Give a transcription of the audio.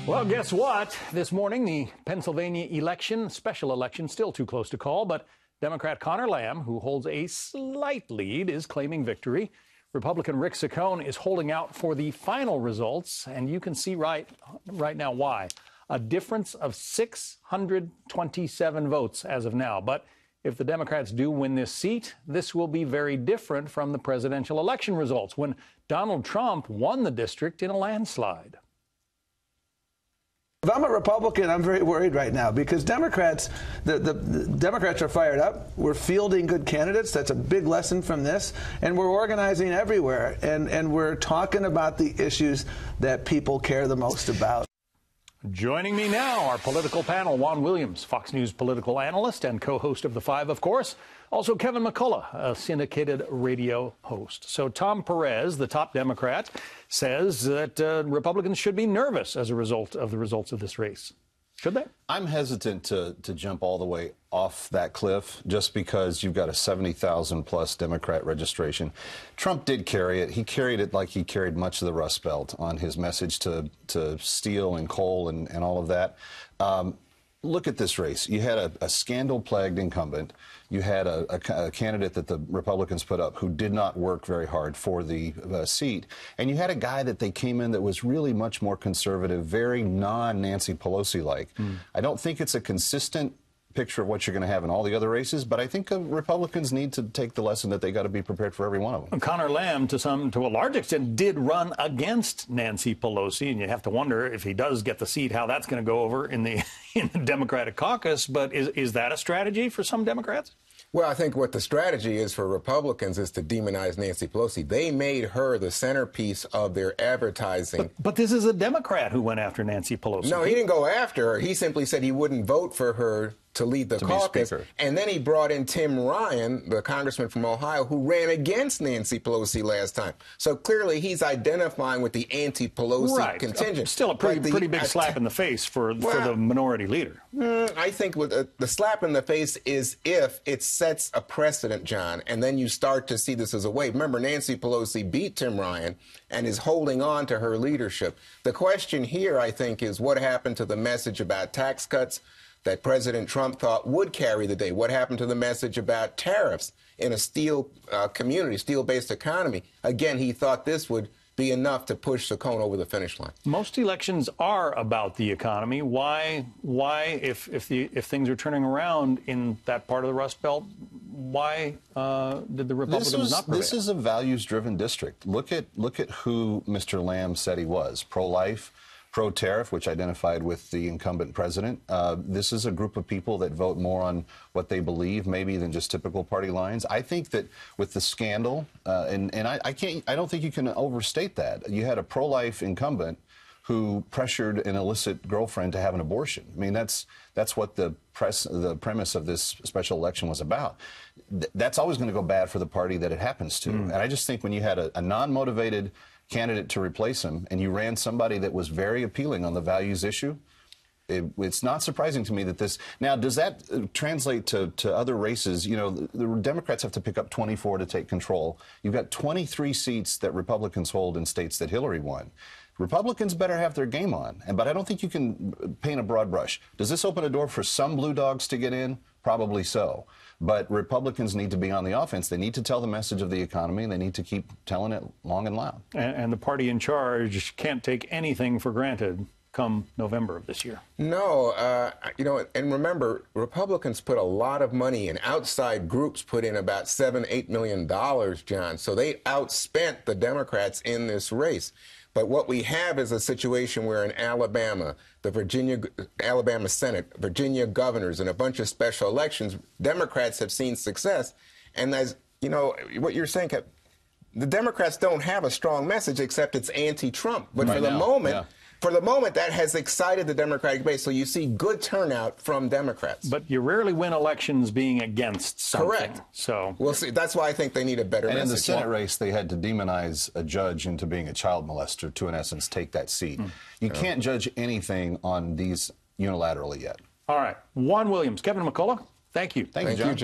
Well, guess what? This morning, the Pennsylvania election, special election, still too close to call, but Democrat Conor Lamb, who holds a slight lead, is claiming victory. Republican Rick Saccone is holding out for the final results, and you can see right now why. A difference of 627 votes as of now. But if the Democrats do win this seat, this will be very different from the presidential election results when Donald Trump won the district in a landslide. If I'm a Republican, I'm very worried right now because Democrats, the Democrats are fired up. We're fielding good candidates. That's a big lesson from this. And we're organizing everywhere. And we're talking about the issues that people care the most about. Joining me now, our political panel, Juan Williams, Fox News political analyst and co-host of The Five, of course. Also, Kevin McCullough, a syndicated radio host. So Tom Perez, the top Democrat, says that Republicans should be nervous as a result of the results of this race. Should they? I'm hesitant to jump all the way off that cliff just because you've got a 70,000-plus Democrat registration. Trump did carry it. He carried it like he carried much of the Rust Belt on his message to steel and coal and all of that. Look at this race. You had a scandal-plagued incumbent. You had a candidate that the Republicans put up who did not work very hard for the seat. And you had a guy that they came in that was really much more conservative, very non-Nancy Pelosi-like. I don't think it's a consistent picture of what you're going to have in all the other races, but I think Republicans need to take the lesson that they got to be prepared for every one of them. Conor Lamb, to a large extent, did run against Nancy Pelosi, and you have to wonder if he does get the seat, how that's going to go over in the Democratic caucus. But is that a strategy for some Democrats? Well, I think what the strategy is for Republicans is to demonize Nancy Pelosi. They made her the centerpiece of their advertising. But this is a Democrat who went after Nancy Pelosi. No, he didn't go after her. He simply said he wouldn't vote for her to lead the caucus. And then he brought in Tim Ryan, the congressman from Ohio, who ran against Nancy Pelosi last time. So clearly he's identifying with the anti-Pelosi contingent. Still a pretty big slap in the face for the minority leader. I think the slap in the face is if it sets a precedent, John, and then you start to see this as a wave. Remember, Nancy Pelosi beat Tim Ryan and is holding on to her leadership. The question here, I think, is what happened to the message about tax cuts that President Trump thought would carry the day? What happened to the message about tariffs in a steel community, steel-based economy? Again, he thought this would be enough to push Saccone over the finish line. Most elections are about the economy. Why, if things are turning around in that part of the Rust Belt, why did the Republicans not prevail? This is a values-driven district. Look at who Mr. Lamb said he was: pro-life, pro-tariff, which identified with the incumbent president. This is a group of people that vote more on what they believe, maybe, than just typical party lines. I think that with the scandal, and I don't think you can overstate that. You had a pro-life incumbent who pressured an illicit girlfriend to have an abortion. I mean, that's what the premise of this special election was about. That's always going to go bad for the party that it happens to. And I just think when you had a non-motivated candidate to replace him, and you ran somebody that was very appealing on the values issue, it's not surprising to me that this... Now, does that translate to other races? You know, the Democrats have to pick up 24 to take control. You've got 23 seats that Republicans hold in states that Hillary won. Republicans better have their game on, but I don't think you can paint a broad brush. Does this open a door for some blue dogs to get in? Probably so. But Republicans need to be on the offense. They need to tell the message of the economy, and they need to keep telling it long and loud. And the party in charge can't take anything for granted come November of this year. No, you know, and remember, Republicans put a lot of money in. Outside groups put in about $7-8 million, John. So they outspent the Democrats in this race. But what we have is a situation where in Alabama, Alabama Senate, Virginia governors, and a bunch of special elections, Democrats have seen success. And as you know, what you're saying, the Democrats don't have a strong message except it's anti-Trump. But for the moment, that has excited the Democratic base. So you see good turnout from Democrats. But you rarely win elections being against something. Correct. So we'll see. That's why I think they need a better message. And in the Senate race, they had to demonize a judge into being a child molester to, in essence, take that seat. You can't judge anything on these unilaterally yet. All right. Juan Williams, Kevin McCullough, thank you. Thank you, John.